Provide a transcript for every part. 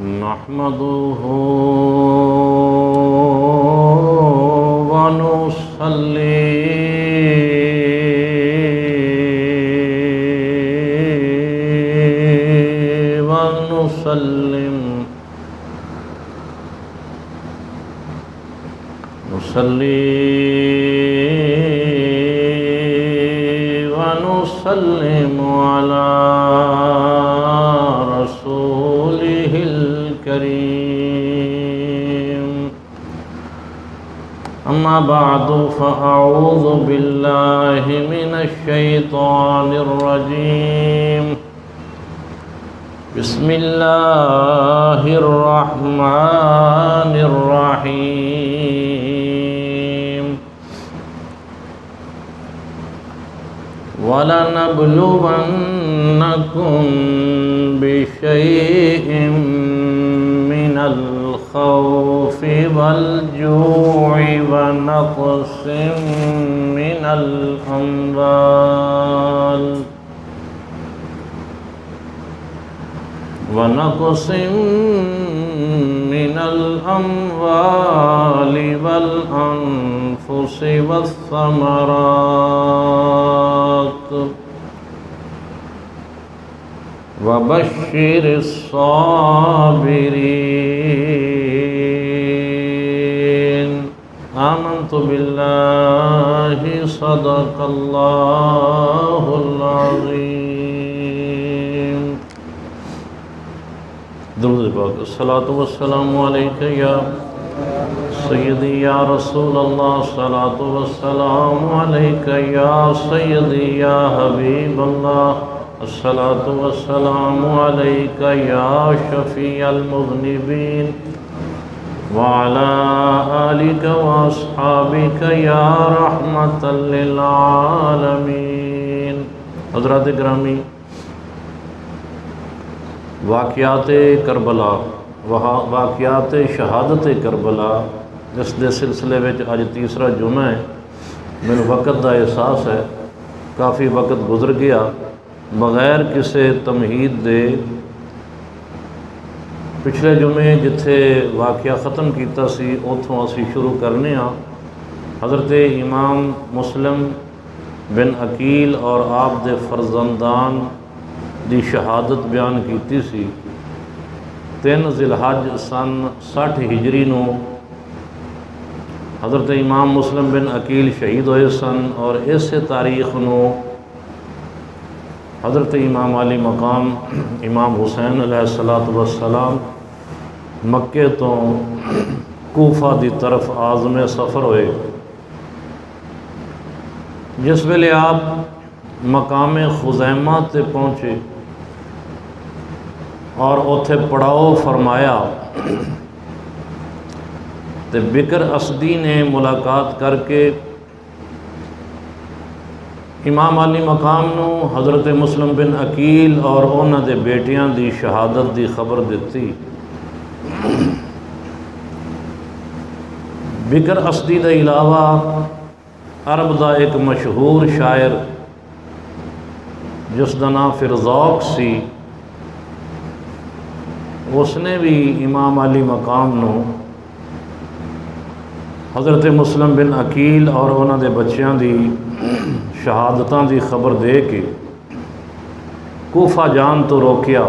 नहमदुहु व नुसल्ली व नुसल्लिम अला रसूलिहिल करीम। अम्मा बादु फ़अऊज़ु बिल्लाहि मिनश शैतानिर रजीम। बिस्मिल्लाहिर रहमानिर रहीम। वलनब्लुवन्नकुम बिशैइम मिनल खौफि वल जूइ व नक़्सिम मिनल अम्वाल वल अनफुसि वस्समरात वबश्शिरिस साबिरीन। आमन्तु बिल्लाहि सदक़ल्लाहुल अज़ीम। दुरूद पाक। अस्सलातु वस्सलामु अलैका या सय्यदी या रसूल अल्लाह। अस्सलातु वस्सलामु अलैका या सय्यदी या हबीब अल्लाह। अस्सलातु वस्सलामु अलैका या शफ़ीअल मुज़निबीन व अला आलिका व अस्हाबिका या रहमतल लिल आलमीन। हज़रात गिरामी, वाक़यात करबला वाक़यात शहादत करबला जिस दे सिलसिले में अज तीसरा जुमा है। मैनू वक़्त का एहसास है, काफ़ी वक़्त गुजर गया बगैर किसी तमहीद दे। पिछले जुमे जिथे वाक़या ख़त्म किया सी उतों असी शुरू करने। हज़रत इमाम मुस्लिम बिन अकील और आप दे फर्जंदान दी शहादत बयान की सी। 3 ज़िलहज सन 60 हिजरी नूं हज़रत इमाम मुस्लिम बिन अकील शहीद होए सन और इस तारीख नूं हज़रत इमाम अली मकाम इमाम हुसैन अलैहिस्सलातु वस्सलाम मक्के तो कूफा की तरफ आज़म सफ़र होए। जिस वेले आप मकाम खुज़ैमा ते पहुँचे और उथे पड़ाव फरमाया तो बिकर असदी ने मुलाकात करके इमाम अली मकाम नू हज़रत मुस्लिम बिन अकील और उन्हां दे बेटियां दी शहादत दी खबर दिती। बिकर असदी के इलावा अरब का एक मशहूर शायर जिसका नाम फिरज़ौक सी, उसने भी इमाम अली मकाम नू हज़रत मुस्लिम बिन अकील और उन्होंने बच्चों की शहादतों की खबर दे के कूफा जान तो रोकिया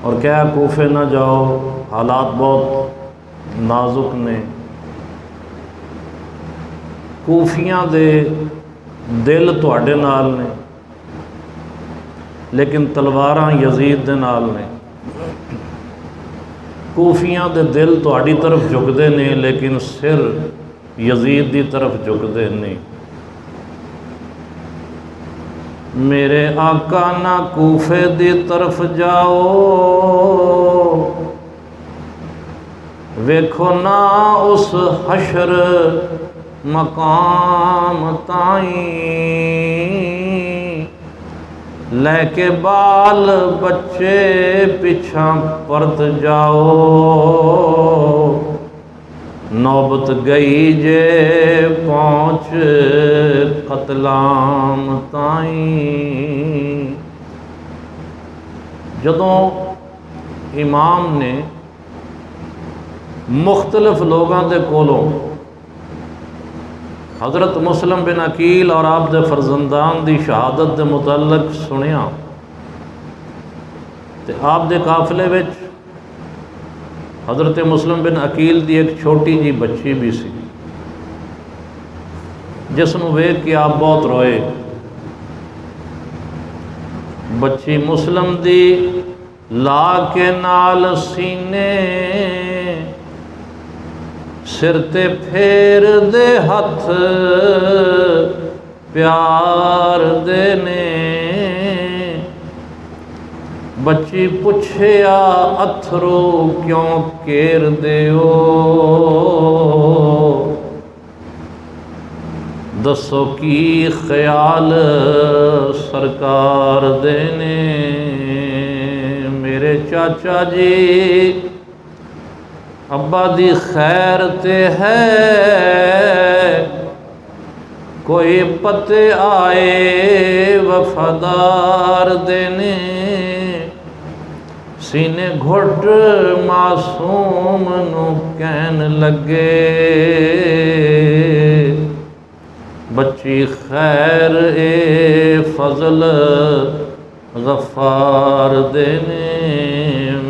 और क्या कूफे ना जाओ, हालात बहुत नाजुक ने। कूफियां दे दिल तुहाडे नाल ने लेकिन तलवारां यजीद दे नाल ने। कूफियां दे दिल तुहाडी तरफ झुकते ने लेकिन सिर यजीद की तरफ झुकते नहीं। मेरे आका ना कूफे दी तरफ जाओ, वेखो ना उस हशर मकाम ताई, लेके बाल बच्चे पिछा परत जाओ, नौबत गई जे पहुँच कतलाम ताई। जदों इमाम ने मुख्तलिफ लोगों के कोलों हज़रत मुस्लिम बिन अकील और आप दे फर्जंदान की शहादत के मुतल्लक सुनिया तो आप दे काफिले विच हज़रत मुस्लिम बिन अकील की एक छोटी जी बच्ची भी सी, जिसनों वेख के आप बहुत रोए। बच्ची मुस्लिम दी ला के नाल सीने सिर ते फेर दे हथ प्यार देने। बच्ची पुछया अथरू क्यों केर देओ, दसो की ख्याल सरकार देने। मेरे चाचा जी अब्बा दी खैर ते है, कोई पते आए वफादार देने। सीने घुट मासूम नू कहन लगे, बच्ची खैर ए फजल गफ़ार देने।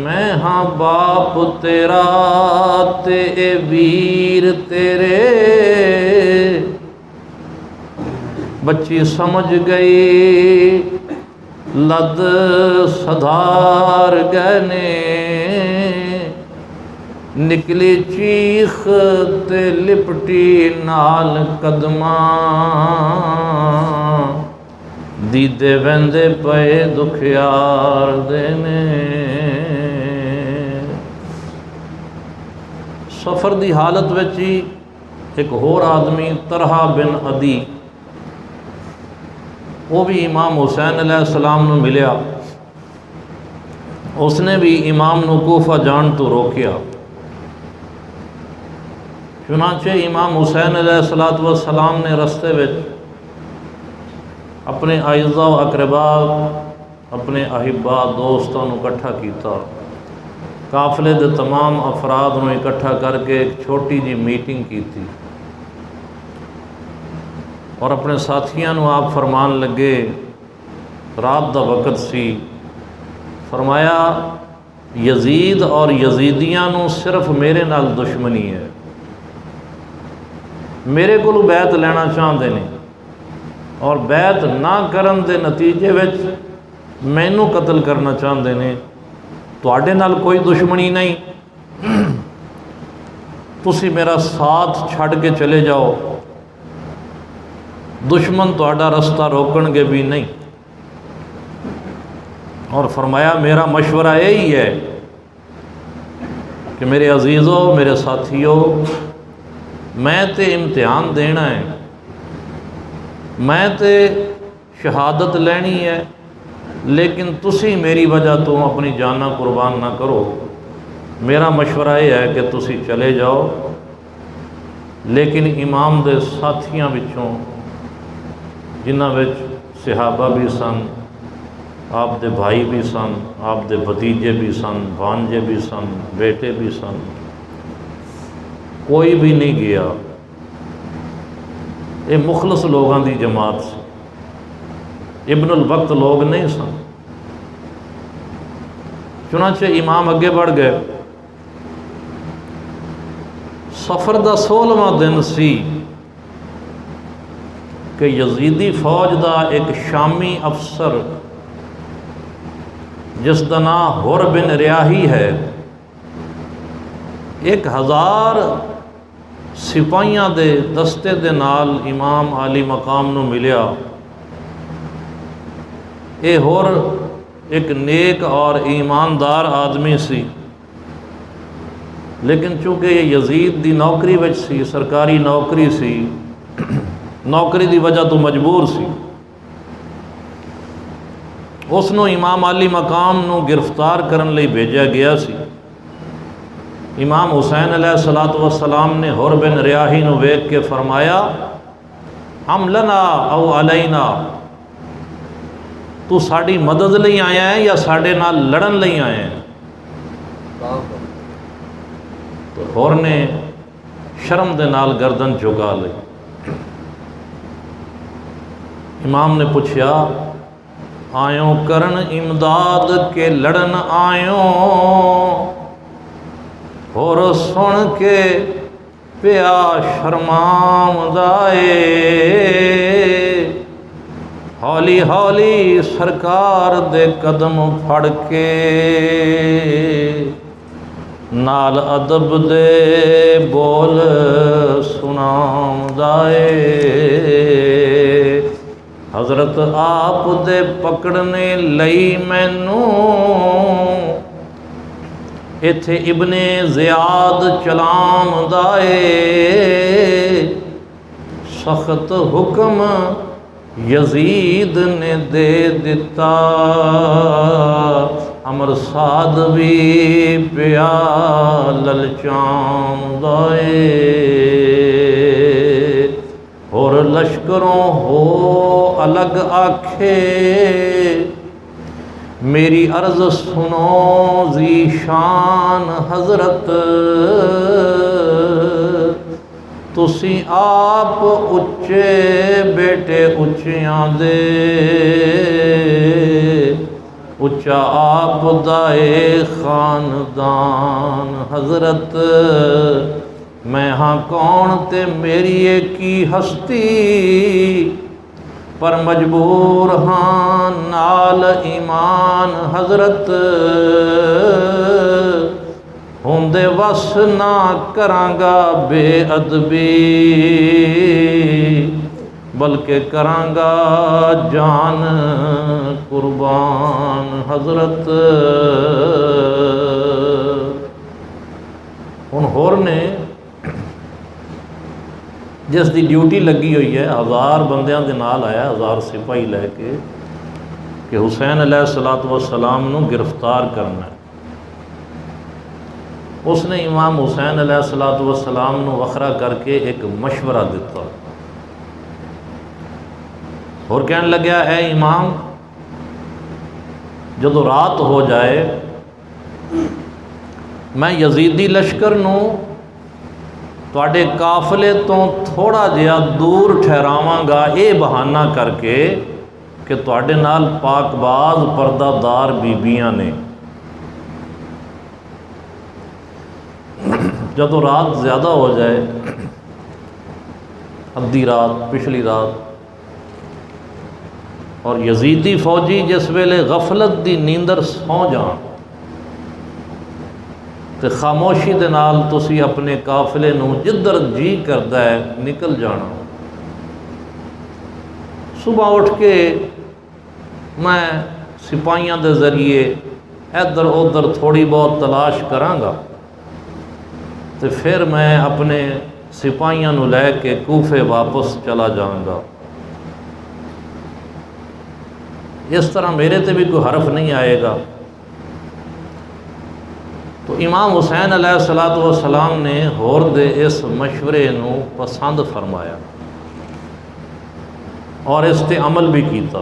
मैं हाँ बाप तेरा ते ए वीर तेरे। बच्ची समझ गई लद सधार गने, निकली चीख ते लिपटी नाल कदमा। दीदे वंदे पे दुखियार देने। सफ़र की हालत में ही एक होर आदमी तरहा बिन अदी, वो भी इमाम हुसैन अलैहिस्सलाम नू मिलिया। उसने भी इमाम नू कूफा जान तो रोकिया। चुनाचे इमाम हुसैन अलैहिस्सलाम ने रस्ते में अपने आइज़ा व अकरबा, अपने अहिब्बा दोस्तों को इकट्ठा किया। काफिले के तमाम अफराद को इकट्ठा करके एक छोटी जी मीटिंग की थी और अपने साथियों को आप फरमान लगे। रात का वक़्त सी, फरमाया यजीद और यजीदियां नू सिर्फ मेरे नाल दुश्मनी है, मेरे को बैत लेना चाहते हैं और बैत ना करन दे नतीजे विच मैनू कतल करना चाहते हैं। तुहाडे नाल कोई दुश्मनी नहीं, तुसी मेरा साथ छड़ के चले जाओ, दुश्मन तुहाडा रास्ता रोकणगे भी नहीं। और फरमाया मेरा मशवरा यही है कि मेरे अजीज़ों, मेरे साथियों, मैं तो इम्तिहान देना है, मैं तो शहादत लेनी है, लेकिन तुसी मेरी वजह तो अपनी जाना कुर्बान ना करो। मेरा मशवरा यह है कि तुसी चले जाओ। लेकिन इमाम दे साथियों विचों जिन्हां विच सहाबा भी सन, आप दे भाई भी सन, आप दे भतीजे भी सन, भांजे भी सन, बेटे भी सन, कोई भी नहीं गया। ये मुखलस लोगों की जमात से, इब्नुल वक्त लोग नहीं सन। चुनाचे इमाम अगे बढ़ गए। सफ़र का 16वां दिन सी कि यजीदी फौज का एक शामी अफसर जिसका नाम हुर बिन रियाही है, 1000 सिपाहियों के दस्ते दे नाल इमाम आली मकाम नू मिलिया। ये होर एक नेक और ईमानदार आदमी सी, लेकिन चूँकि ये यजीद की नौकरी विच सी, सरकारी नौकरी सी, नौकरी की वजह तो मजबूर सी। उसनों इमाम अली मकाम नू गिरफ्तार करने लई भेजा गया सी। इमाम हुसैन अलैहिस्सलातु वस्सलाम ने हुर बिन रियाही नू वेख के फरमाया, हम लना औ अलैना, तू साड़ी मदद लई आया है या साडे नाल लड़न लई आया है? तो होर ने शर्म दे नाल गर्दन झुका ली। इमाम ने पूछया, आयो करन इमदाद के लड़न आयो? होर सुन के पिया शर्मामदाए। हौली हौली सरकार दे कदम फड़ के नाल अदब दे बोल सुनामदाए। हजरत आप दे पकड़ने लई मैनू इत्थे इब्ने ज़ियाद चलामदाए। सख्त हुक्म यजीद ने दे दिता, अमर साद भी पिया ललचामदाए। और लश्करों हो अलग आखे, मेरी अर्ज सुनो ज़ीशान हजरत। तुसी आप उच्चे बेटे उच्चियां दे, उच्चा आप दाए खानदान हजरत। मैं हाँ कौन ते मेरी की हस्ती, पर मजबूर हाँ नाल ईमान हजरत। होंदे वस ना करांगा बेअदबी, बल्कि करांगा जान कुर्बान हजरत। हुण होर ने जिस दी ड्यूटी लगी हुई है 1000 बंदियां दे नाल आया, 1000 सिपाही लैके कि हुसैन अलैहिस्सलातु वस्सलाम नूं गिरफ्तार करना है। उसने इमाम हुसैन अलैहिस्सलातु वस्सलाम नूं वखरा करके एक मशवरा दिता और कहन लग्या, है इमाम, जदों रात हो जाए मैं यजीदी लश्कर नूं तुहाडे काफले तो थोड़ा जिहा दूर ठहरावांगा, ये बहाना करके कि तुहाडे नाल पाकबाज पर्दादार बीबियां ने। जदों रात ज़्यादा हो जाए, अद्धी रात, पिछली रात, और यजीदी फौजी जिस वेले गफलत दी नींदर सौ जान, तो खामोशी दे नाल तुसी अपने काफिले नूं जिधर जी करदा है निकल जाना। सुबह उठ के मैं सिपाहियों के जरिए इधर उधर थोड़ी बहुत तलाश करांगा, तो फिर मैं अपने सिपाहियों नूं लैके कूफे वापस चला जाऊंगा। इस तरह मेरे ते भी कोई हरफ नहीं आएगा। तो इमाम हुसैन अलैहिस्सलातु वस्सलाम ने होर दे इस मशवरे नूं पसंद फरमाया और इस ते अमल भी किया।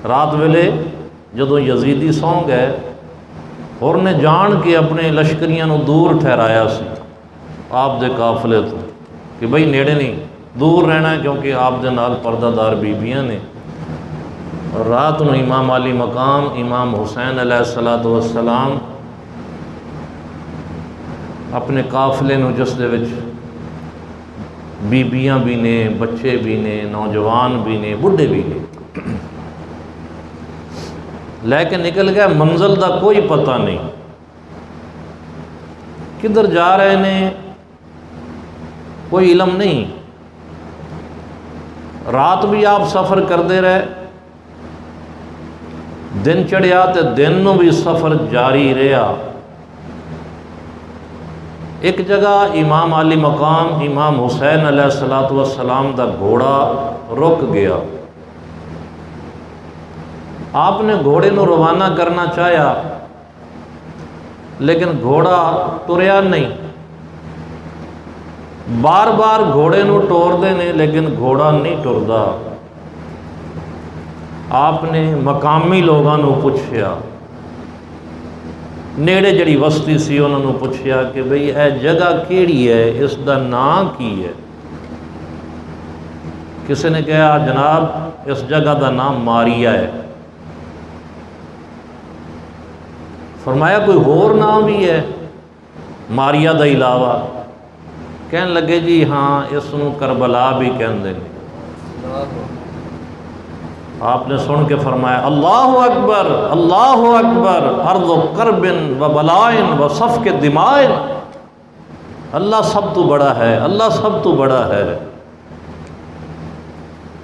रात वेले जदों यजीदी सौ गए, होर ने जान के अपने लश्करियां नूं दूर ठहराया सी आप दे काफले तो, कि बई नेड़े नहीं, दूर रहना है, क्योंकि आप दे नाल पर्दादार बीबियां ने। और रात नूं इमाम अली मकाम इमाम हुसैन अलैहिस्सलातु वस्सलाम अपने काफले नूं, जिस दे विच बीबियां भी ने, बच्चे भी ने, नौजवान भी ने, बुढ़े भी ने, लैके निकल गया। मंजिल का कोई पता नहीं, किधर जा रहे ने कोई इलम नहीं। रात भी आप सफ़र करते रहे, दिन चढ़िया तो दिन नूं भी सफ़र जारी रहा। एक जगह इमाम अली मकाम इमाम हुसैन अलैहिस्सलातु वस्सलाम दा घोड़ा रुक गया। आपने घोड़े नूं रवाना करना चाहा, लेकिन घोड़ा तुरया नहीं। बार बार घोड़े नूं टोरदे ने, लेकिन घोड़ा नहीं टुरदा। आपने मकामी लोगों को पूछया, नेड़े जड़ी बस्ती सी उन्होंने पूछया कि बई यह जगह केड़ी है, इसका नाम की है। किसी ने कहा जनाब इस जगह का नाम मारिया है। फरमाया कोई होर नाम भी है मारिया का इलावा? कहन लगे जी हाँ, इसनों करबला भी कहते हैं। आपने सुन के फरमाया अल्लाहु अकबर, अल्लाहु अकबर, अर्ज़ करबिन व बलाइन व सफ़ के दिमाइन। अल्लाह सब तो बड़ा है, अल्लाह सब तो बड़ा है।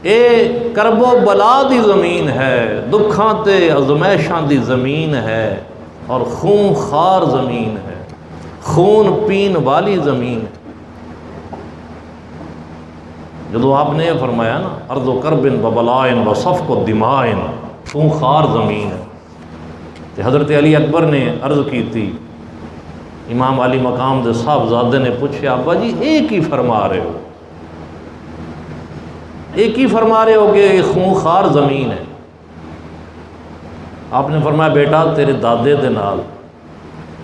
ये करबो बला दी ज़मीन है, दुखां ते अज़मैशां दी ज़मीन है और खून खार ज़मीन है, खून पीन वाली ज़मीन है। जो आपने फरमाया ना अर्ज़ो करबिन बबलाइन व सफ़ को दिमाइन, खून खार ज़मीन है। तो हज़रत अली अकबर ने अर्ज़ की थी, इमाम अली मकाम के साहबजादे ने पूछा अब्बा जी एक ही फरमा रहे हो, एक ही फरमा रहे हो कि ये खून खार ज़मीन है? आपने फरमाया बेटा तेरे दादे दे नाल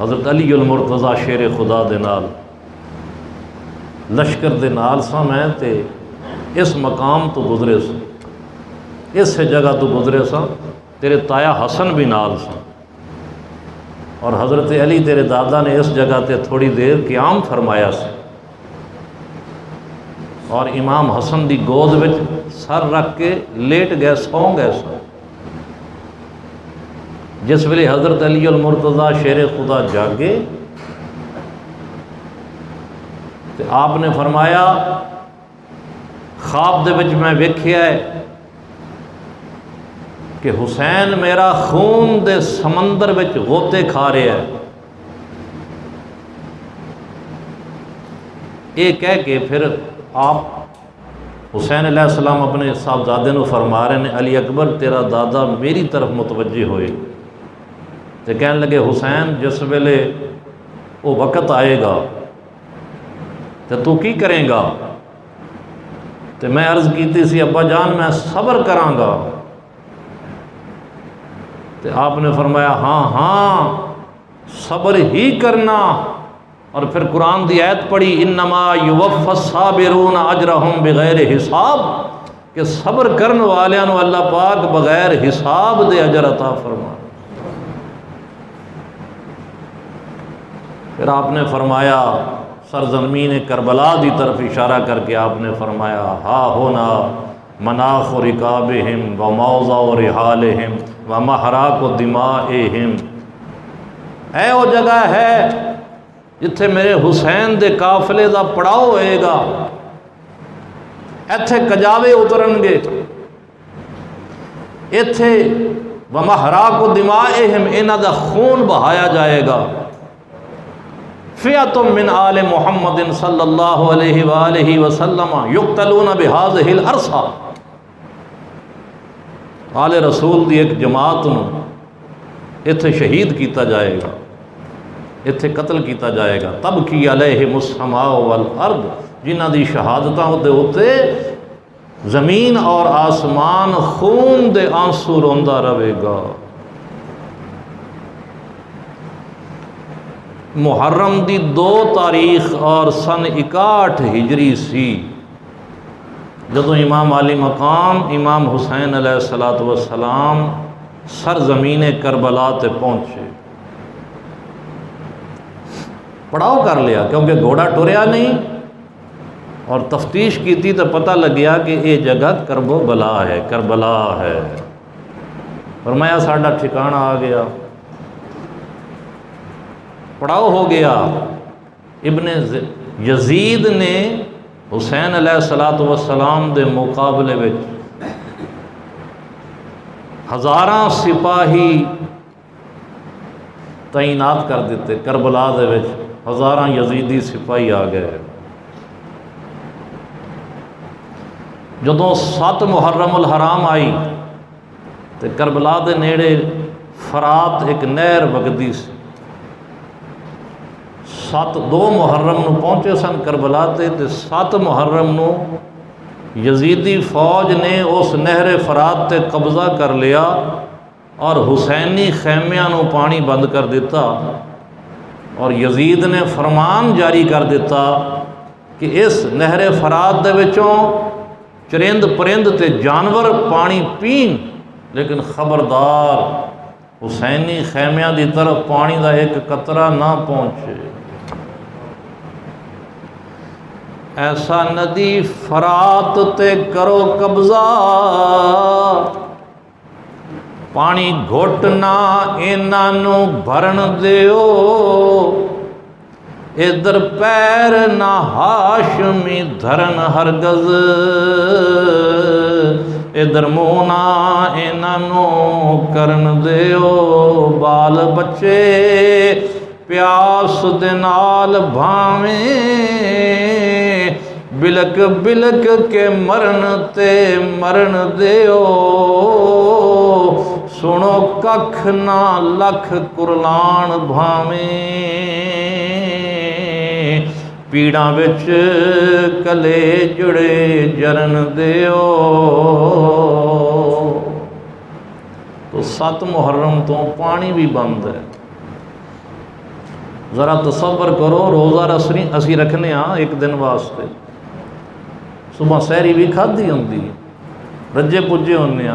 हज़रत अली उल मुर्तज़ा शेर खुदा दे नाल लश्कर दे नाल सा मैं ते इस मकाम तो गुजरे सा, इस जगह तो गुजरे सा, तेरे ताया हसन भी नाल सा और हज़रत अली तेरे दादा ने इस जगह ते थोड़ी देर क़याम फरमाया सा और इमाम हसन की गोद में सर रख के लेट गए, सौ गए सा। जिस वेले हज़रत अली उल मुर्तज़ा शेर खुदा जागे तो आपने फरमाया ख्वाब दे विच मैं वेख्या है कि हुसैन मेरा खून दे समंदर विच गोते खा रहा है। ये कह के फिर आप हुसैन अलैहिस्सलाम अपने साहबजादे को फरमा रहे हैं अली अकबर तेरा दादा मेरी तरफ मुतवज्जे होए। तो कहने लगे हुसैन जिस वेले वो वक़्त आएगा तो तू की करेगा? तो मैं अर्ज़ की सी अब्बा जान मैं सब्र करांगा। तो आपने फरमाया हाँ हाँ सब्र ही करना। और फिर कुरान की आयत पढ़ी इन्नमा युवफ़्फ़स-साबिरून अजरहुम बिगैर हिसाब, कि सब्र करने वालियां नूं अल्लाह पाक बगैर हिसाब दे अजर अता फरमा। फिर आपने फरमाया सरज़मीन करबला की तरफ इशारा करके आपने फरमाया हा होना मनाख़ रिकाबिहिम व मौज़ा रिहालिहिम व महराक़ दिमाइहिम। ऐ वो जगह है जिथे मेरे हुसैन दे काफिले का पड़ाव होएगा, इत्थे कजावे उतरनगे, इत्थे व महराक़ दिमाइहिम इन्हां दा खून बहाया जाएगा। फ़ियतुम मिन आले मुहम्मदिन सल्लल्लाहु अलैहि वालैहि वसल्लम युक़्तलून बिहाज़िहिल अरसा। आले रसूल की एक जमात नूं इत्थे शहीद किया जाएगा, इत्थे कत्ल किया जाएगा। तब की अलैहिमुस समाउ वल अर्द, जिन्हां दी शहादतां दे उत्ते ज़मीन और आसमान खून दे आंसू रोंदा रहेगा। मुहर्रम की 2 तारीख और सन 61 हिजरी सी जदों इमाम अली मकाम इमाम हुसैन अलैहिस्सलातु वस्सलाम सरज़मीन करबला ते पहुँचे। पड़ाव कर लिया क्योंकि घोड़ा टुरया नहीं और तफ्तीश की थी तो पता लग गया कि ये जगह करबला है, करबला है। फरमाया साडा ठिकाना आ गया, पड़ाव हो गया। इब्ने यजीद ने हुसैन अलैहिस्सलातु वस्सलाम दे मुकाबले में हज़ारां सिपाही तैनात कर दिते। करबला दे विच हज़ारां यजीदी सिपाही आ गए। जदों 7 मुहर्रमुल हराम आई तो करबला दे नेड़े फरात एक नहर वगदी सी। 2 मुहर्रम नूं पहुँचे सन करबला ते 7 मुहर्रम नूं यजीदी फ़ौज ने उस नहर फरात ते कब्ज़ा कर लिया और हुसैनी खैमियां नूं पानी बंद कर दिता और यजीद ने फरमान जारी कर दिता कि इस नहर फरात दे विचों चरिंद परिंद ते जानवर पानी पीन, लेकिन खबरदार हुसैनी खैमियां की तरफ पानी का एक कतरा ना पहुँचे। ऐसा नदी फरात ते करो कब्जा, पानी घुट ना इन्हां भरन दिओ, इधर पैर ना हाशमी धरन हरगज, इधर मुँह ना इन्हां करन दिओ, बाल बच्चे प्यास दे नाल भावें, बिलक बिलक के मरन ते मरन दिओ, सुनो कख ना लख कुरलान भावें, पीड़ा विच कले जुड़े जरन दिओ। तो 7 मुहर्रम तो पानी भी बंद है। ज़रा तसव्वुर करो, रोज़ा रसनी असी रखने एक दिन वास्ते, सुबह सहरी भी खाधी होंदी, रजे पुजे होंने,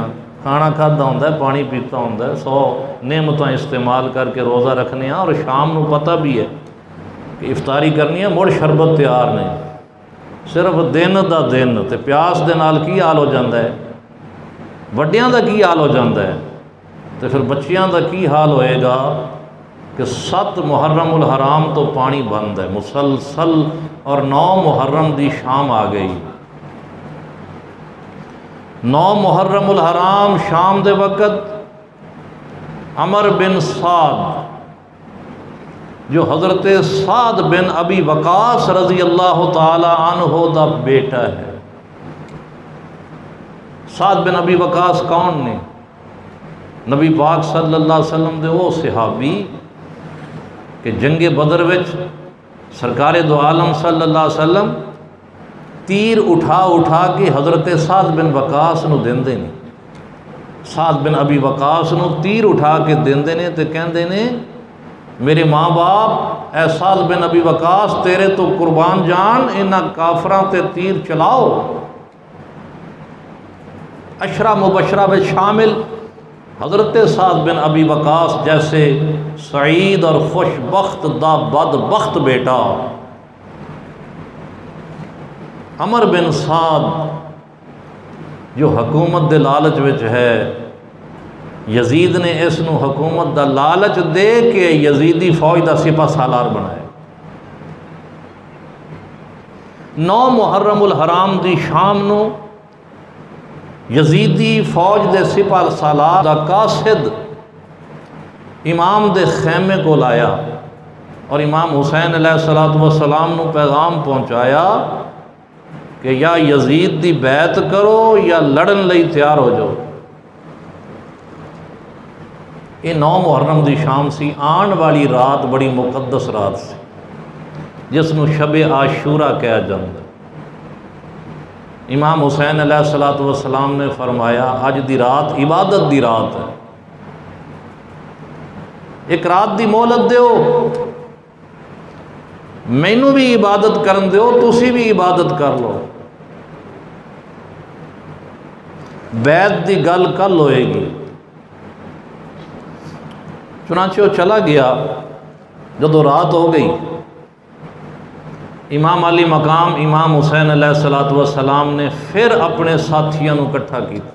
खाना खादा होंदा, पानी पीता होंदा, 100 नेमतां इस्तेमाल करके रोज़ा रखने, और शाम को पता भी है कि इफ्तारी करनी है, मुड़ शरबत तैयार नहीं, सिर्फ दिन दा दिन, तो प्यास दे नाल की हाल हो जाता है, वड्डियां दा की हाल हो जाता है, तो फिर बच्चियां दा की हाल होएगा कि 7 मुहर्रमुल हराम तो पानी बंद है मुसलसल, और 9 मुहर्रम दी शाम आ गई। 9 मुहर्रमुल हराम शाम दे वक़्त अमर बिन साद, जो हज़रत साद बिन अबी वक़ास रज़ी अल्लाह ताला अन्हो दा बेटा है। साद बिन अबी वक़ास कौन ने? नबी पाक सल्लल्लाहु अलैहि वसल्लम दे वो सहाबी कि जंगे बदर विच सरकारे दो आलम सल्लल्लाहु अलैहि वसल्लम तीर उठा उठा के हज़रत साद बिन वक़ास नूं देंदे ने, साद बिन अबी वक़ास नूं तीर उठा के देंदे ने, ते कहंदे ने मेरे माँ बाप ऐ साद बिन अबी वक़ास तेरे तो कुर्बान जान, इन्हां काफरां ते तीर चलाओ। अशरा मुबशरा में शामिल हज़रत साद बिन अबी वक़ास जैसे सईद और खुशबख्त दा बदबख्त बेटा अमर बिन साद, जो हुकूमत दे लालच विच है, यजीद ने इसनूं हुकूमत दा लालच दे के यजीदी फौज दा सिपा सालार बनाया। 9 मुहर्रमुल हराम दी शाम नूं यजीदी फौज दे सिपा सालार दा कासिद इमाम दे खैमे को लाया और इमाम हुसैन अलैहिस्सलातु वस्सलाम नूं पैगाम पहुँचाया कि या यजीद दी बैत करो या लड़न लई तैयार हो जाओ। ये 9 मुहर्रम दी शाम सी, आने वाली रात बड़ी मुकद्दस रात सी, जिसनूं शबे आशूरा कहा जाता। इमाम हुसैन अलैहिस्सलातु वस्सलाम ने फरमाया अज दी रात इबादत दी रात है, एक रात दी मोहलत दो, मैनू भी इबादत करन दो, तुसी भी इबादत कर लो, बैत दी गल कल होएगी। चुनांचे वो चला गया। जदों रात हो गई, इमाम अली मकाम इमाम हुसैन अलैहिस्सलातु वस्सलाम ने फिर अपने साथियों को इकट्ठा किया,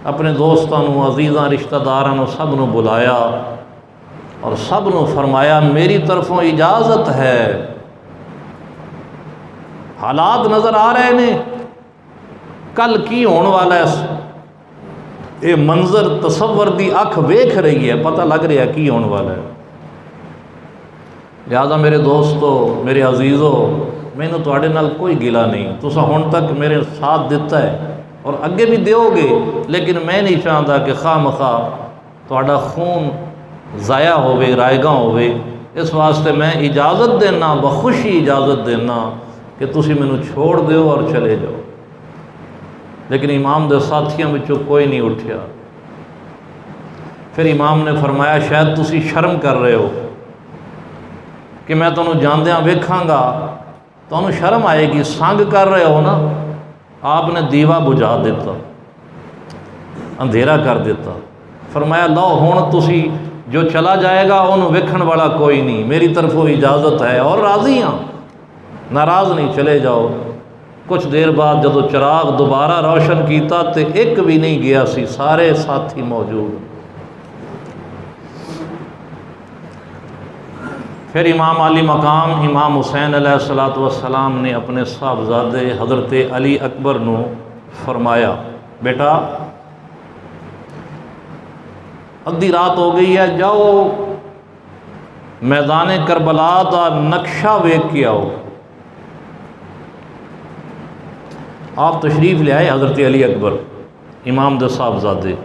अपने दोस्तों अजीज़ां रिश्तेदारां नूं सब नूं बुलाया और सब नूं फरमाया मेरी तरफों इजाज़त है, हालात नज़र आ रहे ने, कल की होने वाला है, ये मंजर तसव्वुर दी अख वेख रही है, पता लग रहा है की होने वाला है। लिहाजा मेरे दोस्तों, मेरे अजीज़ों, मैनू तुहाडे नाल कोई गिला नहीं, तुसा हुण तक मेरे साथ दिता है और अगे भी दोगे, लेकिन मैं नहीं चाहता कि खामखा तुहाडा खून ज़ाया होवे, रायगा होवे। इस वास्ते मैं इजाज़त देना, बखुशी इजाज़त देना कि तुसी मैनू छोड़ दो और चले जाओ। लेकिन इमाम दे साथियों विचों कोई नहीं उठा। फिर इमाम ने फरमाया शायद तुसी शर्म कर रहे हो कि मैं तुहानू जांदियां वेखांगा, तुहानू शर्म आएगी, संग कर रहे हो ना। आपने दीवा बुझा दिता, अंधेरा कर दिता। फरमाया लो हुण तुसी जो चला जाएगा उन्होंने वेखण वाला कोई नहीं, मेरी तरफों इजाज़त है और राज़ी हाँ, नाराज़ नहीं, चले जाओ। कुछ देर बाद जदों चिराग दोबारा रोशन किया तो एक भी नहीं गया सी, सारे साथी मौजूद। फिर इमाम अली मकाम इमाम हुसैन अलैहिस्सलातु वस्सलाम ने अपने साहबजादे हज़रत अली अकबर नू फरमाया, बेटा अद्धी रात हो गई है, जाओ मैदान करबला का नक्शा वेख के आओ। आप तशरीफ़ ले आए हज़रत अली अकबर इमाम दे साहबजादे।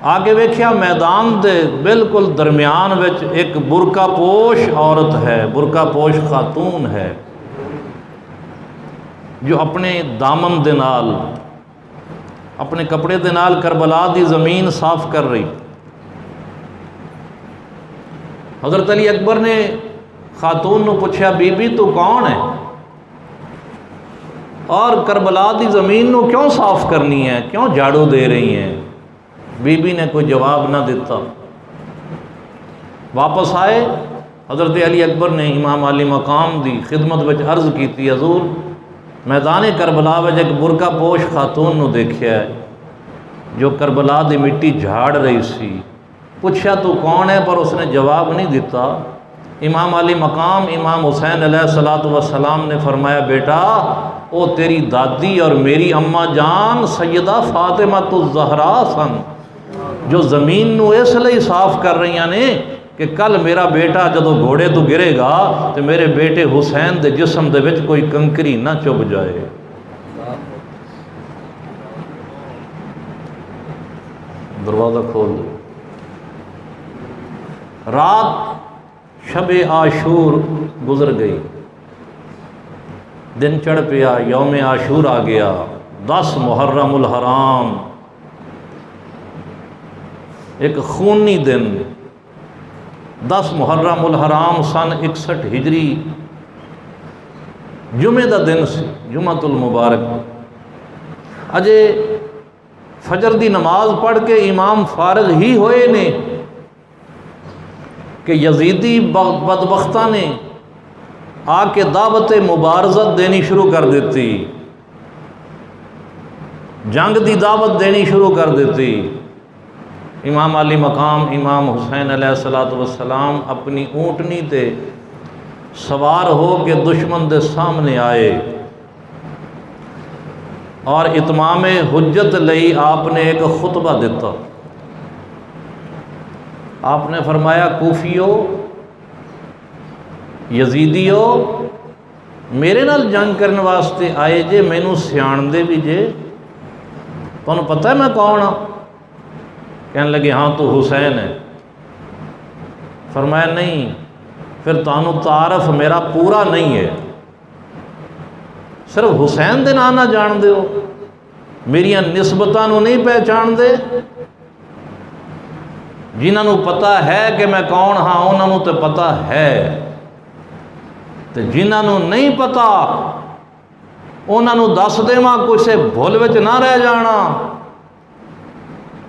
आगे वेख्या मैदान दे बिल्कुल दरम्यान विच एक बुरका पोश औरत है, बुरका पोश खातून है, जो अपने दामन दे नाल, अपने कपड़े दे नाल करबला दी ज़मीन साफ कर रही। हज़रत अली अकबर ने खातून को पूछा, बीबी तू कौन है और करबला दी ज़मीन को क्यों साफ करनी है, क्यों झाड़ू दे रही हैं? बीबी ने कोई जवाब ना दिता। वापस आए हज़रत अली अकबर ने इमाम अली मकाम दी खिदमत में अर्ज़ की, हज़ूर मैदान करबला में एक बुरका पोश खातून को देखा है जो करबला दी मिट्टी झाड़ रही सी। पूछा तू कौन है, पर उसने जवाब नहीं दिता। इमाम अली मकाम इमाम हुसैन अलैहिस्सलातु वस्सलाम ने फरमाया, बेटा वो तेरी दादी और मेरी अम्मा जान सैयदा फातिमातुज़ ज़हरा सन, जो ज़मीन को इसलिए साफ कर रही ने कि कल मेरा बेटा जदों घोड़े तो गिरेगा तो मेरे बेटे हुसैन के जिस्म दे विच कोई कंकरी ना चुभ जाए। दरवाज़ा खोल दो। रात शबे आशूर गुजर गई, दिन चढ़ पिया, यौम आशूर आ गया, 10 मुहर्रमुल हराम, एक खूनी दिन। 10 मुहर्रमुल हराम सन 61 हिजरी, जुमे का दिन सी, जुमातुल मुबारक। अजे फजर की नमाज पढ़ के इमाम फारग ही होए ने कि यजीदी बदबख्ता ने आके दावत मुबारजत देनी शुरू कर देती, जंग की दावत देनी शुरू कर देती। इमाम अली मकाम इमाम हुसैन अलैहिस्सलातु वस्सलाम अपनी ऊँटनी ते सवार हो के दुश्मन के सामने आए और इतमाम हुज्जत लई आपने एक खुतबा दिता। आपने फरमाया, कूफियो यजीदियो मेरे नाल जंग करने वास्ते आए जे, मैनू सियाणदे भी जे, तुहानू पता है मैं कौन हाँ? कहने लगे हाँ तू हुसैन है। फरमाया नहीं, फिर तुहानू तारफ मेरा पूरा नहीं है, सिर्फ हुसैन दे नाम ना जानते हो, मेरिया निस्बतां नू नहीं पहचानते। जिन्होंने पता है कि मैं कौन हाँ उन्होंने तो पता है, तो जिन्होंने नहीं पता उन्होंने दस देवां, किसी भुल विच ना रह जाना।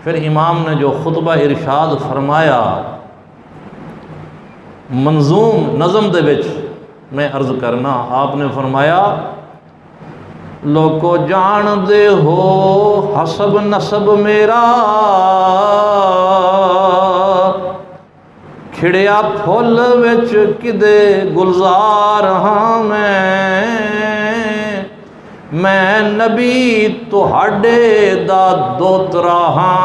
फिर इमाम ने जो खुतबा इरशाद फरमाया मंजूम नज़म दे विच मैं अर्ज़ करना, आपने फरमाया, लोको जान दे हो हसब नसब मेरा, खिड़िया फुल विच किदे गुलजार हाँ मैं नबी तुहाडे दा दोतरा हाँ,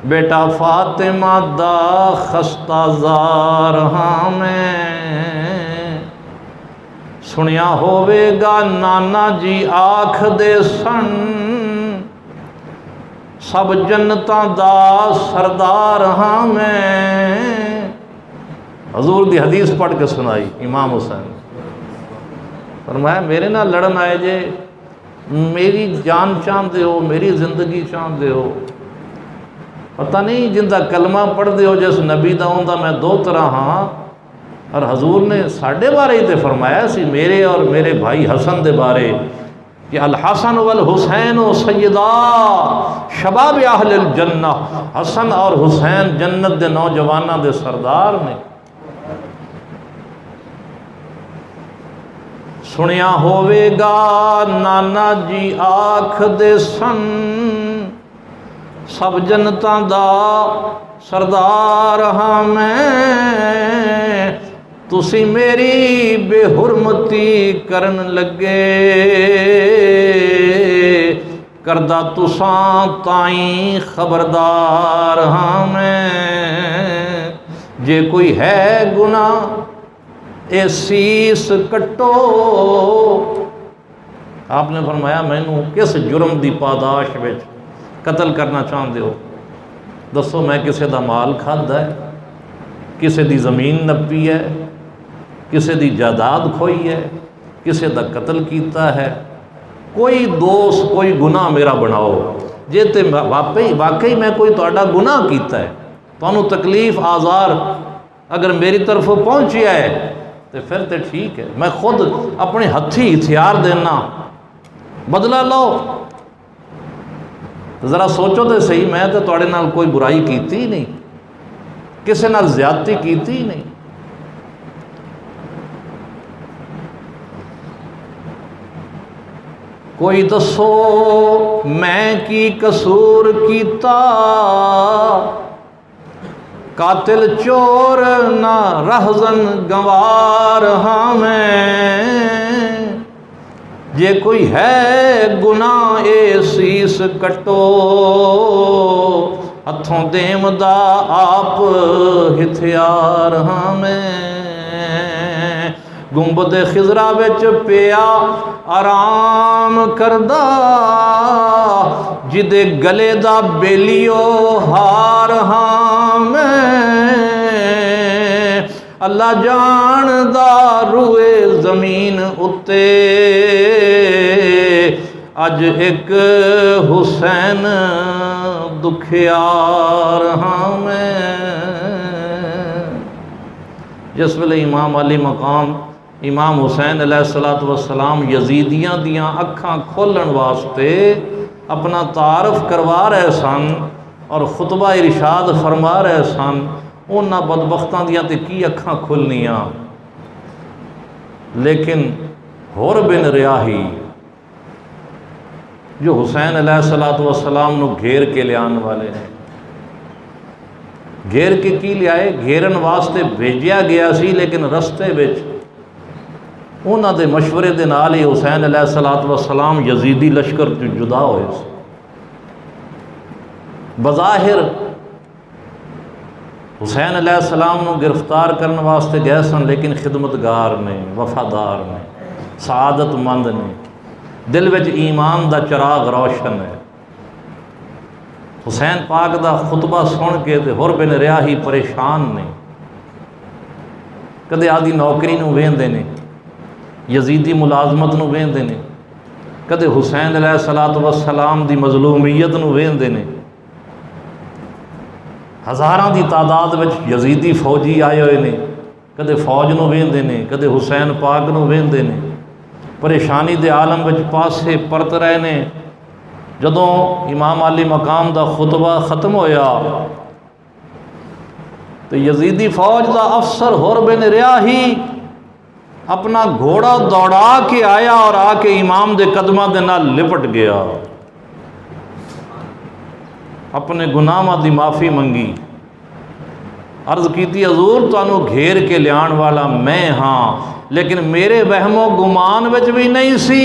बेटा फातिमा दा खस्ताजार हाँ मैं। सुनिया होवेगा नाना जी आख दे सन, सब जन्नतां दा सरदार हाँ मैं। हजूर दी हदीस पढ़ के सुनाई इमाम हुसैन। फरमाया मेरे नाल लड़न आए जे, मेरी जान चाहते हो, मेरी जिंदगी चाहते हो, पता नहीं जिंदा कलमा पढ़ते हो जिस नबी दा उनदा मैं दो तरह हाँ। और हजूर ने साढ़े बारे ही तो फरमाया सी, मेरे और मेरे भाई हसन दे बारे कि अल हसन वल हुसैन सैयदा शबाब अहलिल जन्ना, हसन और हुसैन जन्नत दे नौजवानों दे सरदार ने। सुनिया होवेगा नाना जी आख दे सन, सब जनता दा सरदार हाँ मैं, तुसी मेरी बेहुरमती करन लगे, करदा तुसां ताई खबरदार हाँ मैं। जे कोई है गुनाह ए सीस कट्टो, आपने फरमाया मैनू किस जुर्म की पादाश विच कतल करना चाहते हो, दसो मैं किसी का माल खादा है, किसी की ज़मीन नपी है, किसी की जायदाद खोई है, किसी का कतल किया है, कोई दोष कोई गुनाह मेरा बनाओ। जे तो वाकई मैं कोई तुहाडा गुनाह किया है, तुहानू तकलीफ आज़ार अगर मेरी तरफों पहुँचिया है तो फिर तो ठीक है, मैं खुद अपने हथी हथियार देना, बदला लो। तो ज़रा सोचो तो सही, मैं तो तुहाडे नाल कोई बुराई की ही नहीं, किसी नाल ज़्यादती की ही नहीं। कोई दसो मैं की कसूर कीता, कातिल चोर ना रहजन गंवार हाँ मैं। जे कोई है गुनाह ए सीस कटो, हथों देमदा आप हथियार हाँ मैं। गुंबद खिजरा विच पिया आराम करदा, जिदे गले दा बेलियो हार हाँ मैं। अल्लाह जानदा रूए ज़मीन उत्ते, अज एक हुसैन दुखियार हाँ मैं। जिस वेले इमाम अली मकाम इमाम हुसैन अलैहिस्सलातु वस्सलाम यजीदियां दियां अखां खोलन वास्ते अपना तारफ करवा रहे सन और खुतबा इरशाद फरमा रहे सन, उन्हां बदबख्तां दियां ते की अखां खुलनियां। लेकिन हुर बिन रियाही जो हुसैन अलैहिस्सलातु वस्सलाम नूं घेर के लियान वाले ने, घेर के की लियाए, घेरन वास्ते भेजिया गया सी, लेकिन रस्ते विच उन्हां दे मशवरे दे नाल ही हुसैन अलैहिस्सलातु वस्सलाम यजीदी लश्कर तो जुदा होए। बज़ाहिर हुसैन अलैहिस्सलाम नूं गिरफ्तार करने वास्ते गए सन, लेकिन खिदमतगार ने, वफादार ने, सआदतमंद ने, दिल विच ईमान दा चिराग रोशन है। हुसैन पाक दा खुतबा सुन के ते हुर बिन रियाही परेशान ने, कदे आदि नौकरी नूं वेंदे ने, यजीदी मुलाजमत नूं वेंदे ने, कदे हुसैन अलैहिस्सलातु वस्सलाम दी मजलूमियत नूं वेंदे ने। हज़ारां दी तादाद विच यजीदी फौजी आए हुए ने, कदे फौज नूं वेंदे ने, कदे हुसैन पाक नूं वेंदे ने। परेशानी दे आलम विच पासे परत रहे ने। जदों इमाम अली मकाम दा खुतबा ख़त्म होया तो यजीदी फौज का अफसर हुर बिन रियाही अपना घोड़ा दौड़ा के आया और आके इमाम दे कदमां दे नाल लिपट गया, अपने गुनाहां दी माफ़ी मंगी, अर्ज़ की हजूर तुहानू घेर के लियाण वाला मैं हाँ, लेकिन मेरे वहमो गुमान विच भी नहीं सी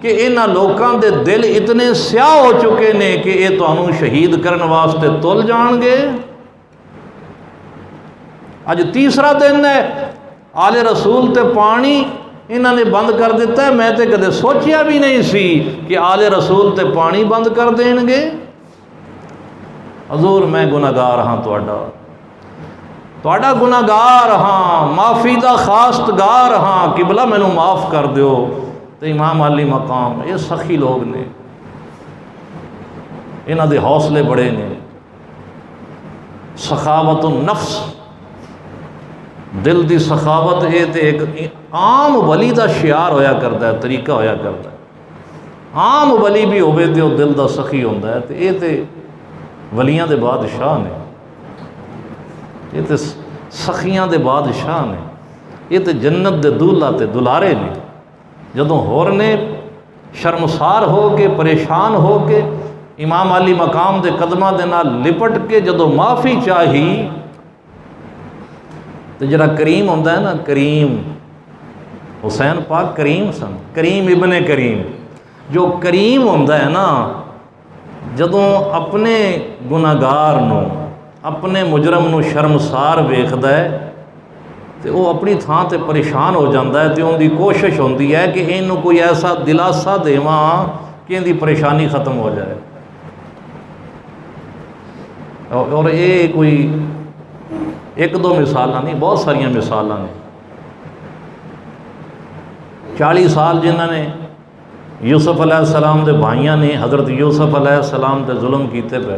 कि इन्हां लोकां दे दिल इतने स्याह हो चुके ने कि ये तुहानू शहीद करने वास्ते तुल जाणगे। अज तीसरा दिन है, आले रसूल ते पानी इन्हां ने बंद कर दिता है। मैं तो कदे सोचिया भी नहीं सी कि आले रसूल ते पानी बंद कर देंगे। हजूर मैं गुनाहगार हाँ तुहाडा, तुहाडा गुनाहगार हाँ, माफ़ी का खासतगार हाँ, किबला मैनू माफ़ कर दो। तो इमाम अली मकाम ये सखी लोग ने, इन्हां दे हौसले बड़े ने। सखावत नफ्स, दिल की सखावत, ये तो एक आम वली का शियार होया करता है, तरीका होया करता है। आम वली भी होवे तो दिल का सखी होंदा है। तो ये तो वलियां दे बादशाह ने, ये तो सखियां दे बादशाह ने, ये तो जन्नत दे दूल्हा ते दुलारे ने। जदों होर ने शर्मसार हो के, परेशान हो के इमाम अली मकाम दे कदमां दे नाल लिपट के जदों माफ़ी चाही, तो जरा करीम होंदा है ना, करीम, हुसैन पाक करीम सन, करीम इब्ने करीम। जो करीम होंदा है ना, जदों अपने गुनाहगार नूं, अपने मुजरम नूं शर्मसार वेखदा है तो वो अपनी थां ते परेशान हो जाता है। तो उनकी कोशिश होती है कि इनू कोई ऐसा दिलासा देवां कि इनकी परेशानी ख़त्म हो जाए। और ये कोई एक दो मिसाल नहीं, बहुत सारिया मिसाल ने। 40 साल जिन्होंने यूसुफ अलैहिस्सलाम के भाइयों ने हज़रत यूसुफ अलैहिस्सलाम ते जुल्म किए पे,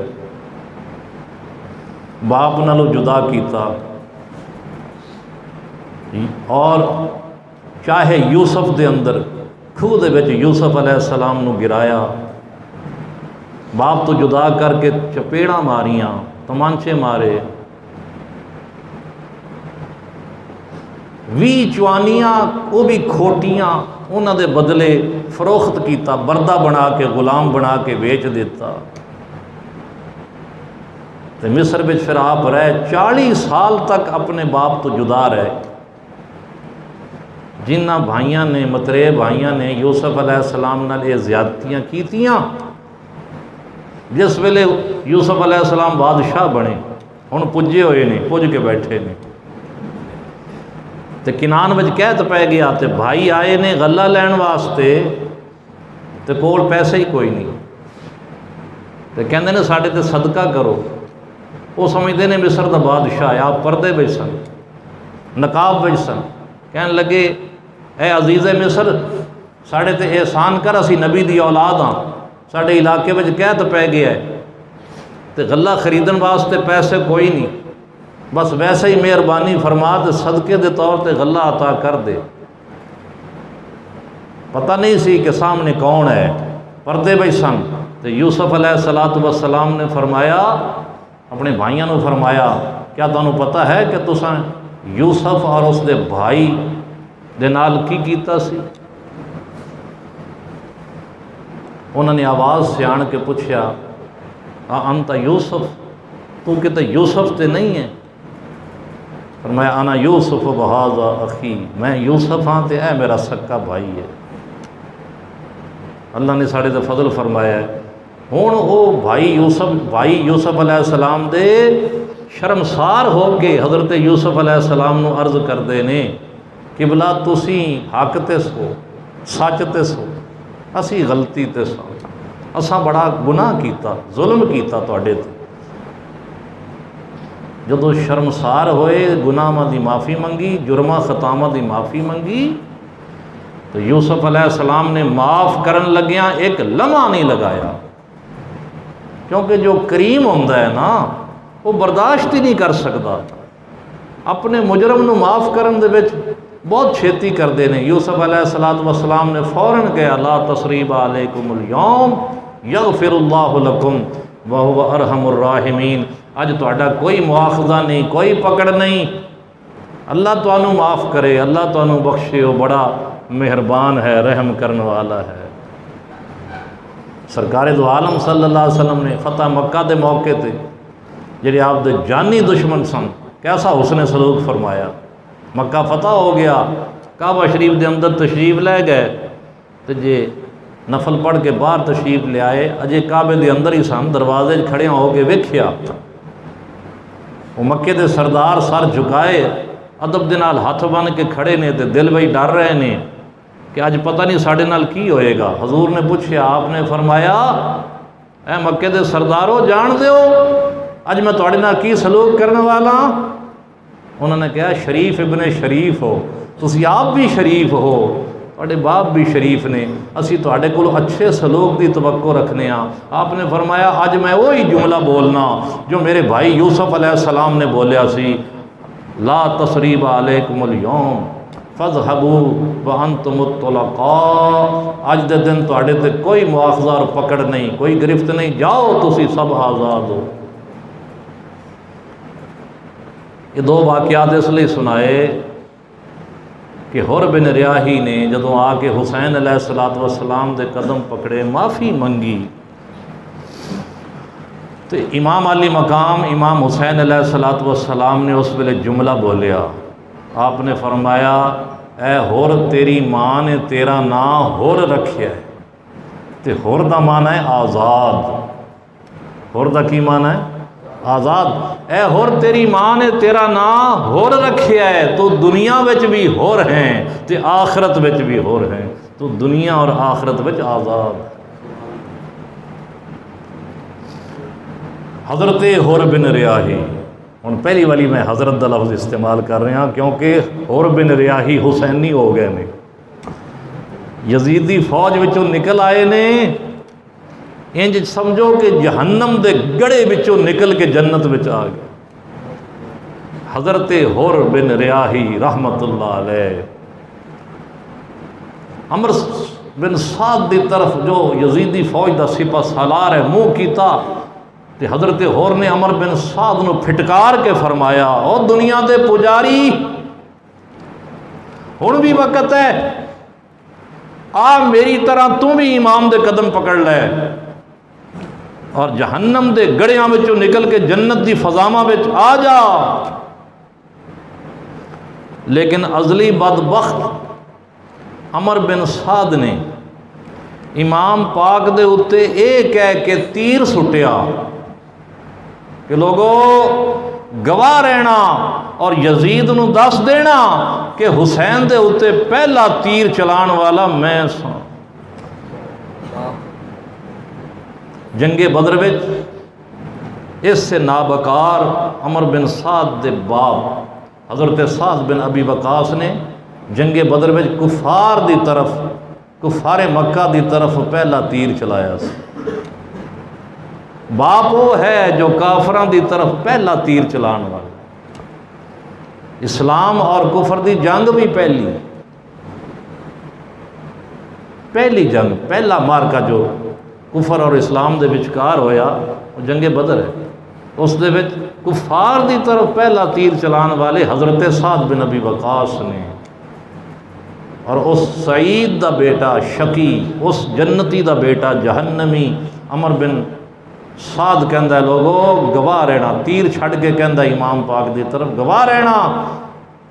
बाप नालों जुदा किया, और चाहे यूसुफ के अंदर खूह दे विच यूसुफ अलैहिस्सलाम नूं गिराया, बाप तो जुदा करके चपेड़ा मारियां, तमांचे मारे, 20 चवानियाँ वो भी खोटियाँ, उन्होंने बदले फरोख्त किया, बरदा बना के, गुलाम बना के बेच दिता। तो मिस्र में फिर आप रहे 40 साल तक अपने बाप तो जुदा रहे। जिन्होंने भाइयों ने, मतरेब भाइयों ने यूसुफ अलैहिस्सलाम नाल ये ज़्यादतियाँ कीतियाँ, जिस वेले यूसुफ अलैहिस्सलाम बादशाह बने, हुण पुजे हुए ने, पुज के बैठे ने, तो किनान विच कहत पै गया। तो भाई आए ने गला लैण वास्ते, तो कोल पैसे ही कोई नहीं, तो कहते ने साडे ते सदका करो। वो समझते ने मिस्र का बादशाह, आप पर्दे विच सन, नकाब विच सन, कहन लगे ए अजीज़े मिस्र, साढ़े ते एहसान कर, असी नबी दी औलाद हाँ, साढ़े इलाके में कहत पै गया है, तो गला खरीदन वास्ते पैसे कोई नहीं, बस वैसे ही मेहरबानी फरमा तो सदके के तौर पर गला अता कर दे। पता नहीं सी कि सामने कौन है, पर्दे में सन। तो यूसुफ अलैहिस्सलातु वस्सलाम ने फरमाया, अपने भाइयों ने फरमाया, क्या तुहानू पता है कि तुसां यूसुफ और उसके भाई दे नाल की कीता सी? उन्होंने आवाज़ से आन के पूछया, अंत यूसुफ, तू किते यूसुफ ते नहीं है? फरमाया आना यूसुफ बहाज़ा अखी, मैं यूसुफ हाँ, तो है मेरा सक्का भाई है। अल्लाह ने साढ़े ते फजल फरमाया है। हुण वो भाई यूसुफ अलैहिस्सलाम दे शर्मसार हो के हज़रत यूसुफ अलैहिस्सलाम नूं अर्ज़ करते ने, किबला तुसी हक ते सो, सच ते सो, असी गलती ते सो, असां बड़ा गुनाह किया, जुल्म किया तुहाडे ते। जदों शर्मसार होए, गुनाहां दी माफ़ी मंगी, जुर्मां खतावां दी माफ़ी मंगी, तो यूसुफ अलैहिस्सलाम ने माफ़ करन लग्या एक लम्हा नहीं लगाया, क्योंकि जो करीम होंदा है ना, वो बर्दाश्त ही नहीं कर सकता। अपने मुजरम नूं माफ़ करन दे विच बहुत छेती करते हैं। यूसुफ अलैहिस्सलातु वस्सलाम ने फ़ौरन कहा, ला तसरीबा अलैकुमुल यौम यग़फ़िरुल्लाहु लकुम व हुवा अरहमुर राहिमीन। अज तुहाडा कोई मुआखज़ा नहीं, कोई पकड़ नहीं, अल्लाह तुहानू माफ़ करे, अल्लाह तुहानू बख्शे, वो बड़ा मेहरबान है, रहम करने वाला है। सरकार दो आलम सल्लल्लाहु अलैहि वसल्लम ने फतह मक्का के मौके पर जिहड़े आपदे जानी दुश्मन सन, कैसा हुस्न सलूक फरमाया। मक्का फतह हो गया, काबा शरीफ के अंदर तशरीफ़ लै गए, तो जे नफल पढ़ के बाहर तशरीफ़ ले आए, अजे काबे के अंदर ही सन, दरवाजे खड़े हो के वेख्या, वो मक्के के सरदार सर झुकाए अदब के नाल हथ बन के खड़े ने, तो दिल में डर रहे ने कि अज पता नहीं साढ़े नाल की होएगा। हजूर ने पूछा, आपने फरमाया ए मक्के के सरदारों, जान दो अज मैं तुहाडे नाल की सलूक करने वाला। उन्होंने कहा शरीफ इबन शरीफ हो, तुसी आप भी शरीफ हो, तुहाडे बाप भी शरीफ ने, असी तुहाडे कोल अच्छे सलूक की तवक्को रखने। आपने फरमाया अज मैं वही जुमला बोलना जो मेरे भाई यूसुफ अलैहिस्सलाम ने बोलिया सी, ला तसरीब अलैकुमुल यौम फज़हबू व अंतुम तुलक़ा। अज दे दिन तुहाडे ते कोई मुआखज़ा और पकड़ नहीं, कोई गिरफ्त नहीं, जाओ तुसी सब आज़ाद हो। ये दो वाक़यात इसलिए सुनाए कि हुर बिन रियाही ने जदों आके हुसैन अलैहिस्सलातु वस्सलाम दे कदम पकड़े, माफ़ी मंगी, तो इमाम अली मकाम इमाम हुसैन अलैहिस्सलातु वस्सलाम ने उस वेले जुमला बोलिया। आपने फरमाया ए हुर तेरी माँ ने तेरा नाम हुर रखिया है, तो हुर दा माना है आज़ाद। हुर दा की माना है? आज़ाद। ए हुर तेरी माँ ने तेरा नाम हुर रखिया है, तो दुनिया विच भी हुर हैं तो आखरत विच भी हुर हैं, तो दुनिया और आखरत विच आज़ाद। हज़रत हुर बिन रियाही, हुण पहली वाली मैं हज़रत दा लफ्ज़ इस्तेमाल कर रहा क्योंकि हुर बिन रियाही हुसैनी हो गए ने, यजीदी फौज विचों निकल आए ने, इंज समझो कि जहन्नम दे गड़े विचों निकल के जन्नत विच आ गए। हज़रत हुर बिन रियाही रहमतुल्लाह अलैह अमर बिन साद की तरफ जो यजीदी फौज का सिपा सालार है मुँह किया, तो हज़रत हुर ने अमर बिन साद नूं फिटकार के फरमाया, ओ दुनिया के पुजारी, हुण भी वक़्त है, आ मेरी तरह तू भी इमाम दे कदम पकड़ लै और जहन्नम दे गड़ियां विचों निकल के जन्नत की फजामा विच आ जा। लेकिन अजली बदबख्त अमर बिन साद ने इमाम पाक दे उत्ते ये कह के तीर सुटिया कि लोगो गवाह रहना और यजीद नूं दस देना कि हुसैन दे उत्ते पहला तीर चलाण वाला मैं सां। जंगे बदर विच इससे नाबकार अमर बिन साद दे बाप हज़रत साद बिन अबी वकास ने जंगे बदर विच कुफार दी तरफ, कुफारे मक्का दी तरफ पहला तीर चलाया। बाप वो है जो काफरां दी तरफ पहला तीर चलाने वाला। इस्लाम और कुफर दी जंग भी पहली जंग, पहला मार्का जो कुफर और इस्लाम दे विचकार होया वो जंगे बदर है। उस दे विच कुफार दी तरफ पहला तीर चलाने वाले हज़रत साद बिन अबी वकास ने, और उस सईद दा बेटा शकी, उस जन्नती दा बेटा जहन्नमी अमर बिन साद कहता है लोगो गवाह रहना, तीर छड़ के कहता इमाम पाक की तरफ गवाह रहना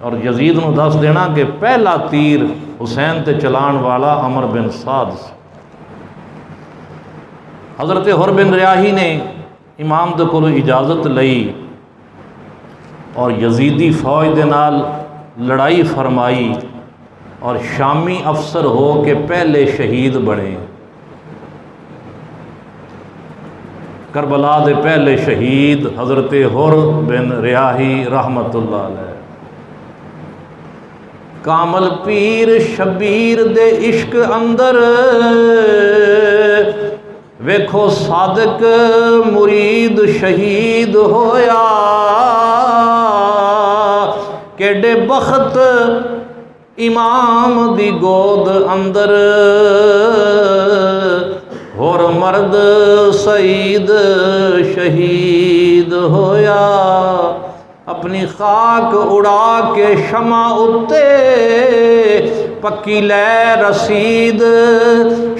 और यजीद नूं दस देना कि पहला तीर हुसैन ते चलाण वाला अमर बिन साद। हज़रत हुर बिन रियाही ने इमाम दे कोलों इजाज़त लई और यजीदी फौज दे नाल लड़ाई फरमाई और शामी अफसर हो के पहले शहीद बने। करबला दे पहले शहीद हज़रत हुर बिन रियाही रहमतुल्लाह अलैह। कामल पीर शबीर दे इश्क अंदर वेखो सादिक मुरीद शहीद होया, केडे बख्त इमाम दी गोद अंदर होर मर्द सईद शहीद होया। अपनी खाक उड़ा के शमा उत्ते पक्की लै रसीद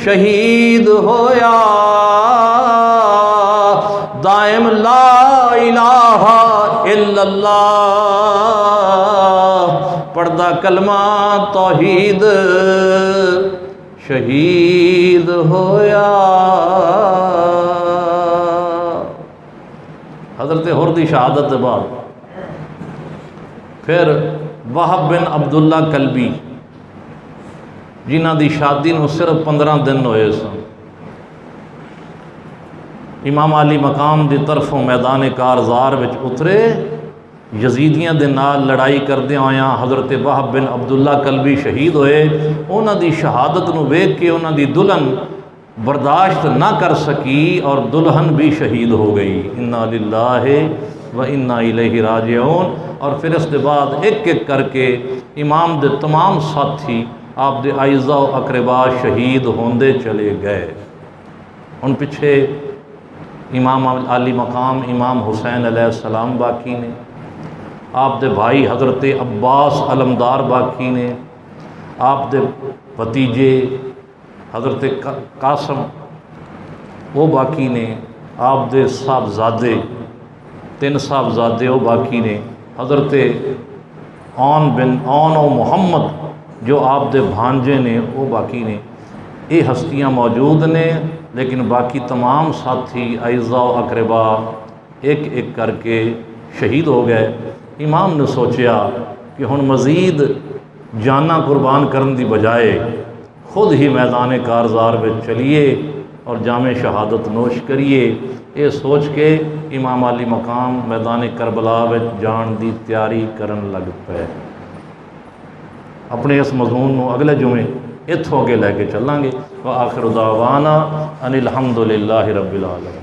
शहीद होया। दायम ला इलाहा इल्लल्लाह पढ़दा कलमा तौहीद शहीद होया। हज़रत हुर दी शहादत के बाद फिर वहाब बिन अब्दुल्ला कलबी जिन्हां दी शादी नूं सिर्फ 15 दिन होए सन, इमाम अली मकाम की तरफों मैदान कारज़ार विच उतरे, यजीदियां दे नाल लड़ाई करदे होया हज़रत वहाब बिन अब्दुल्ला कलबी शहीद होए। उन्हां दी शहादत नूं वेख के उन्हां दी दुल्हन बर्दाश्त ना कर सकी और दुल्हन भी शहीद हो गई। इन्ना लिल्लाहि व इन्ना इलैहि राजिऊन। और फिर इसके बाद एक एक करके इमाम दे तमाम साथी आप दे आइज़ा व अकरबा शहीद होंदे चले गए। उन पिछे इमाम आली मकाम इमाम हुसैन अलैहिस्सलाम बाकी ने, आप दे भाई हज़रत अब्बास अलमदार बाकी ने, आप दे भतीजे हज़रत कासम वो बाकी ने, आप दे साहबजादे 3 साहबजादे वो बाकी ने, हज़रत औन बिन औन और मुहम्मद जो आप दे भांजे ने वो बाकी ने। ये हस्तियाँ मौजूद ने, लेकिन बाकी तमाम साथी आइज़ा व अकरबा एक एक करके शहीद हो गए। इमाम ने सोचा कि हुण मज़ीद जाना कुर्बान करने की बजाय खुद ही मैदान कारज़ार में चलिए और जामे शहादत नोश करिए। ये सोच के इमाम अली मकाम मैदान करबला में जान की तैयारी करन लग पे। अपने इस मज़मून को अगले जुमे इत्थों अगे लैके चलांगे। व आखिर दावाना अनिल हम्दुलिल्लाहि रब्बिल आलमीन।